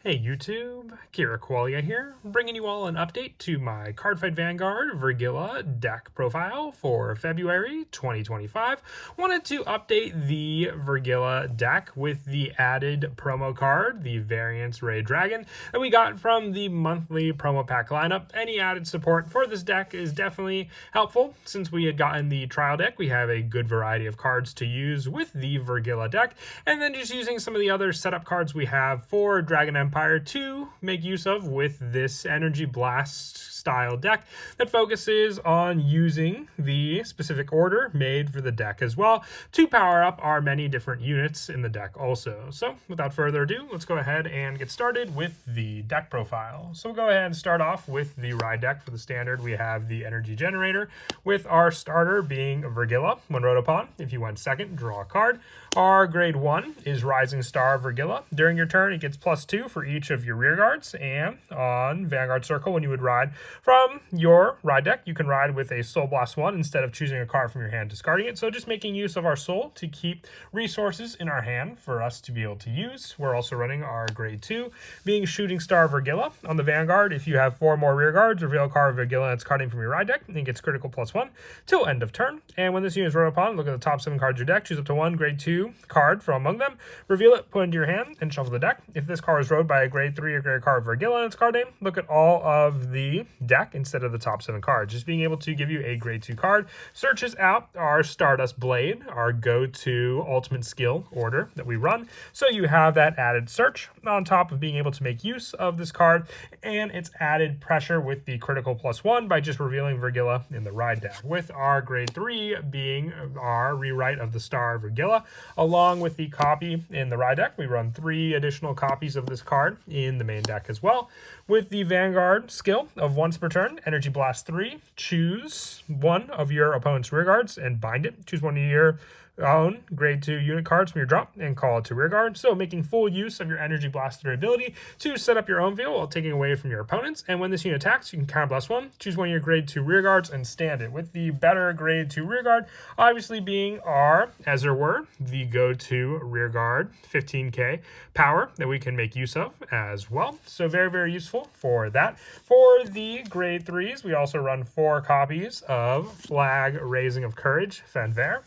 Hey YouTube, Kira Qualia here, bringing you all an update to my Cardfight Vanguard Vyrgilla deck profile for February 2025. Wanted to update the Vyrgilla deck with the added promo card, the Variance Ray Dragon, that we got from the monthly promo pack lineup. Any added support for this deck is definitely helpful. Since we had gotten the trial deck, we have a good variety of cards to use with the Vyrgilla deck, and then just using some of the other setup cards we have for Dragon Empire to make use of with this Energy Blast style deck that focuses on using the specific order made for the deck as well to power up our many different units in the deck also. So without further ado, let's go ahead and get started with the deck profile. So we'll go ahead and start off with the ride deck. For the standard, we have the Energy Generator with our starter being Vyrgilla. When wrote upon, if you went second, draw a card. Our grade 1 is Rising Star Vyrgilla. During your turn, it gets +2 for each of your rear guards, and on Vanguard Circle, when you would ride from your ride deck, you can ride with a Soul Blast 1 instead of choosing a card from your hand, discarding it. So just making use of our soul to keep resources in our hand for us to be able to use. We're also running our grade 2, being Shooting Star Vyrgilla. On the Vanguard, if you have 4 more rear guards, reveal a card of Vyrgilla and its carding from your ride deck, and it gets critical +1 till end of turn. And when this unit is wrote upon, look at the top 7 cards of your deck, choose up to 1 grade 2 card from among them, reveal it, put it into your hand, and shuffle the deck. If this card is rode by a grade 3 or greater card of Vyrgilla and its card name, look at all of the deck instead of the top 7 cards. Just being able to give you a grade 2 card searches out our Stardust Blade, our go-to ultimate skill order that we run. So you have that added search on top of being able to make use of this card, and its added pressure with the critical +1 by just revealing Vyrgilla in the ride deck, with our grade 3 being our rewrite of the Star Vyrgilla. Along with the copy in the ride deck, we run 3 additional copies of this card in the main deck as well. With the Vanguard skill of once per turn, Energy Blast 3, choose 1 of your opponent's rear guards and bind it. Choose 1 of your own grade 2 unit cards from your drop and call it to rear guard. So making full use of your Energy Blast 3 ability to set up your own field while taking away from your opponents. And when this unit attacks, you can counter blast 1, choose 1 of your grade 2 rear guards and stand it. With the better grade 2 rear guard obviously being our, as there were, the go-to rear guard 15k power that we can make use of as well. So very, very useful for that. For the grade 3s, we also run 4 copies of Flag Raising of Courage Vanguard.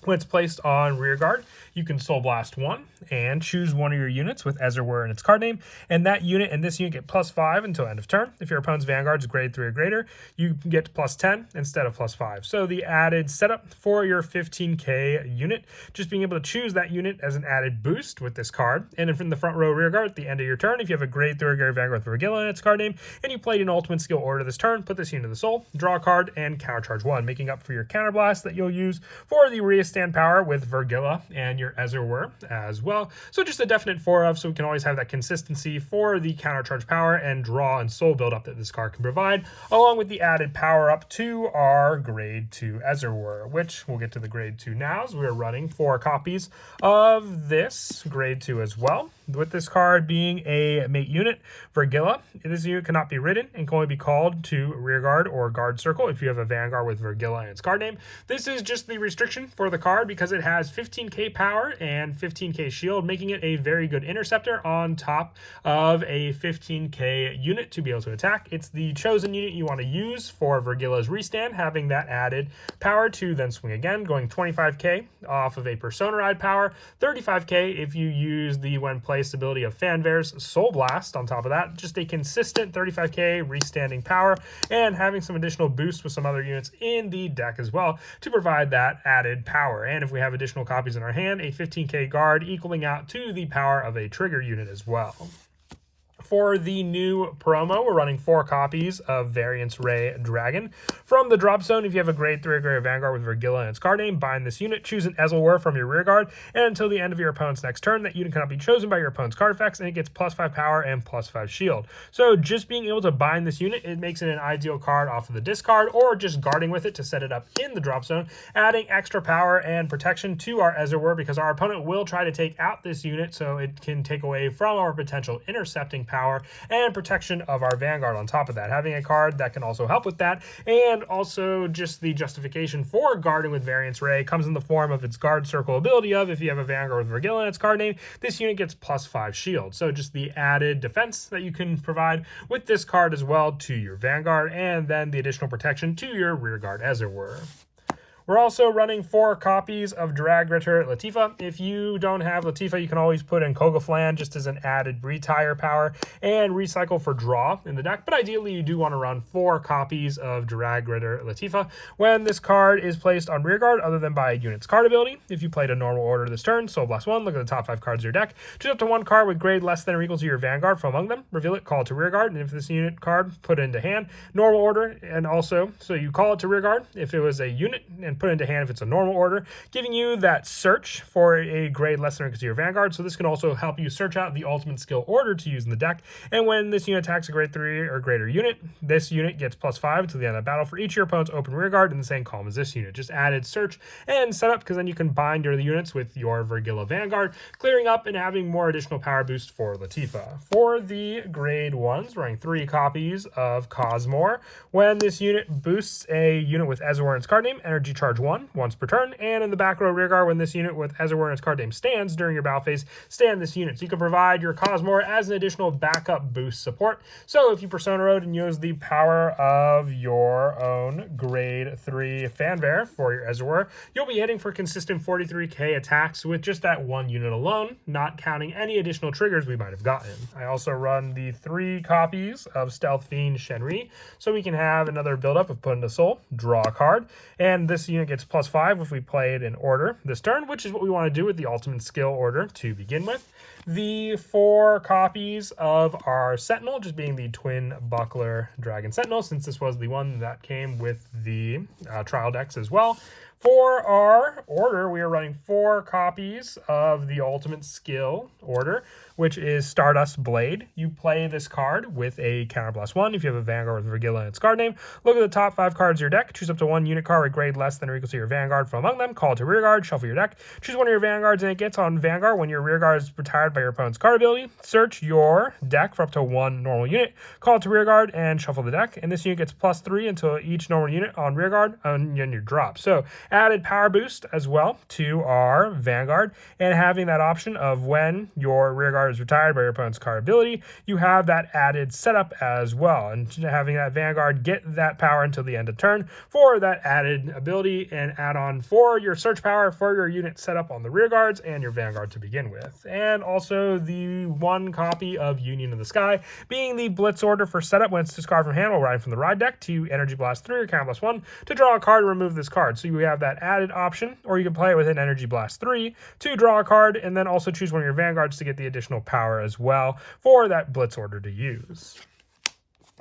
When it's placed on rear guard, you can Soul Blast 1 and choose 1 of your units with as there were in its card name, and that unit and this unit get +5 until end of turn. If your opponent's Vanguard is grade 3 or greater, you get +10 instead of +5. So the added setup for your 15k unit, just being able to choose that unit as an added boost with this card. And then from the front row rear guard at the end of your turn, if you have a grade 3 or greater Vanguard with Vyrgilla in its card name, and you played an ultimate skill order this turn, put this unit to the soul, draw a card, and countercharge 1, making up for your counter blast that you'll use for the stand power with Vyrgilla and your as there were as well. So just a definite 4 of, so we can always have that consistency for the counter charge power and draw and soul build up that this card can provide, along with the added power up to our grade 2 as there were, which we'll get to the grade 2 now, as we're running 4 copies of this grade 2 as well. With this card being a mate unit, Vyrgilla, this unit cannot be ridden and can only be called to rear guard or guard circle if you have a Vanguard with Vyrgilla in its card name. This is just the restriction for the card because it has 15k power and 15k shield, making it a very good interceptor on top of a 15k unit to be able to attack. It's the chosen unit you want to use for Vyrgilla's restand, having that added power to then swing again, going 25k off of a Persona Ride power, 35k if you use the when placed ability of Fanvare's Soul Blast on top of that. Just a consistent 35k restanding power, and having some additional boosts with some other units in the deck as well to provide that added power. And if we have additional copies in our hand, a 15k guard equaling out to the power of a trigger unit as well. For the new promo, we're running 4 copies of Variance Ray Dragon. From the drop zone, if you have a grade 3 or greater Vanguard with Vyrgilla in its card name, bind this unit, choose an Ezelwur from your rear guard, and until the end of your opponent's next turn, that unit cannot be chosen by your opponent's card effects, and it gets +5 power and +5 shield. So just being able to bind this unit, it makes it an ideal card off of the discard, or just guarding with it to set it up in the drop zone, adding extra power and protection to our Ezelwur, because our opponent will try to take out this unit, so it can take away from our potential intercepting power power and protection of our Vanguard on top of that. Having a card that can also help with that, and also just the justification for guarding with Variance Ray comes in the form of its guard circle ability of, if you have a Vanguard with Vyrgilla in its card name, this unit gets +5 shield. So just the added defense that you can provide with this card as well to your Vanguard, and then the additional protection to your rear guard, as it were. We're also running 4 copies of Drag Ritter Latifa. If you don't have Latifa, you can always put in Kogaflan just as an added retire power and recycle for draw in the deck. But ideally, you do want to run 4 copies of Drag Ritter Latifa when this card is placed on rearguard, other than by a unit's card ability. If you played a normal order this turn, Soul Blast 1, look at the top 5 cards of your deck. Choose up to 1 card with grade less than or equal to your Vanguard from among them. Reveal it, call it to rearguard, and if this unit card, put it into hand. Normal order, and also, so you call it to rearguard if it was a unit, and put it into hand if it's a normal order, giving you that search for a grade less than or equal to your Vanguard. So this can also help you search out the ultimate skill order to use in the deck. And when this unit attacks a grade 3 or greater unit, this unit gets +5 until the end of the battle for each of your opponent's open rearguard in the same column as this unit. Just added search and setup, because then you can bind your units with your Vyrgilla Vanguard, clearing up and having more additional power boost for Latifa. For the grade 1s, running 3 copies of Cosmore. When this unit boosts a unit with Ezra in its card name, energy charge 1 once per turn, and in the back row rearguard, when this unit with Ezra in its card name stands during your battle phase, stand this unit. So you can provide your Cosmore as an additional backup boost support. So if you Persona Road and use the power of your own grade 3 Fanfare for your Ezra, you'll be hitting for consistent 43k attacks with just that 1 unit alone, not counting any additional triggers we might have gotten. I also run the 3 copies of Stealth Fiend Shenri, so we can have another buildup of Put into Soul, draw a card, and this unit gets +5 if we play it in order this turn, which is what we want to do with the ultimate skill order to begin with. The 4 copies of our Sentinel, just being the Twin Buckler Dragon Sentinel, since this was the one that came with the trial decks as well. For our order, we are running 4 copies of the ultimate skill order, which is Stardust Blade. You play this card with a Counterblast 1 if you have a Vanguard with Vyrgilla in its card name. Look at the top 5 cards of your deck. Choose up to 1 unit card with grade less than or equal to your Vanguard from among them. Call it to rearguard. Shuffle your deck. Choose one of your Vanguards, and it gets on Vanguard when your rearguard is retired by your opponent's card ability. Search your deck for up to 1 normal unit. Call it to rearguard and shuffle the deck. And this unit gets +3 until each normal unit on rearguard and your drop. So added power boost as well to our Vanguard, and having that option of when your rearguard is retired by your opponent's card ability, you have that added setup as well, and having that Vanguard get that power until the end of turn for that added ability and add-on for your search power for your unit setup on the rearguards and your Vanguard to begin with. And also the 1 copy of Union of the Sky, being the Blitz order for setup when it's discarded from hand while riding from the ride deck to Energy Blast 3 or Counterblast 1 to draw a card and remove this card. So you have that added option, or you can play it with an Energy Blast 3 to draw a card, and then also choose one of your Vanguards to get the additional power as well for that Blitz order to use.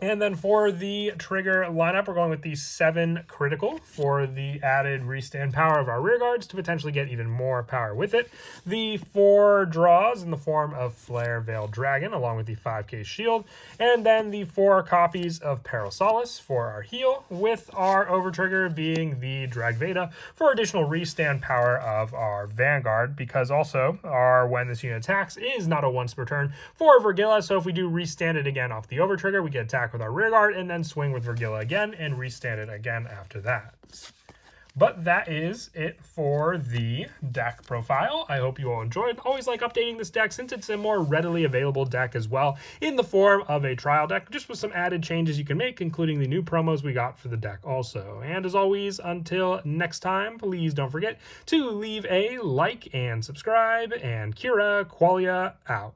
And then for the trigger lineup, we're going with the 7 critical for the added restand power of our rearguards to potentially get even more power with it. The 4 draws in the form of Flare Veiled Dragon along with the 5k shield. And then the 4 copies of Peril Solace for our heal, with our over trigger being the Drag Veda for additional restand power of our Vanguard, because also our when this unit attacks is not a once per turn for Vyrgilla. So if we do restand it again off the over trigger, we get attack with our rearguard and then swing with Vyrgilla again and restand it again after that. But that is it for the deck profile. I hope you all enjoyed. Always like updating this deck since it's a more readily available deck as well in the form of a trial deck, just with some added changes you can make, including the new promos we got for the deck also. And as always, until next time, please don't forget to leave a like and subscribe, and Kira Qualia out.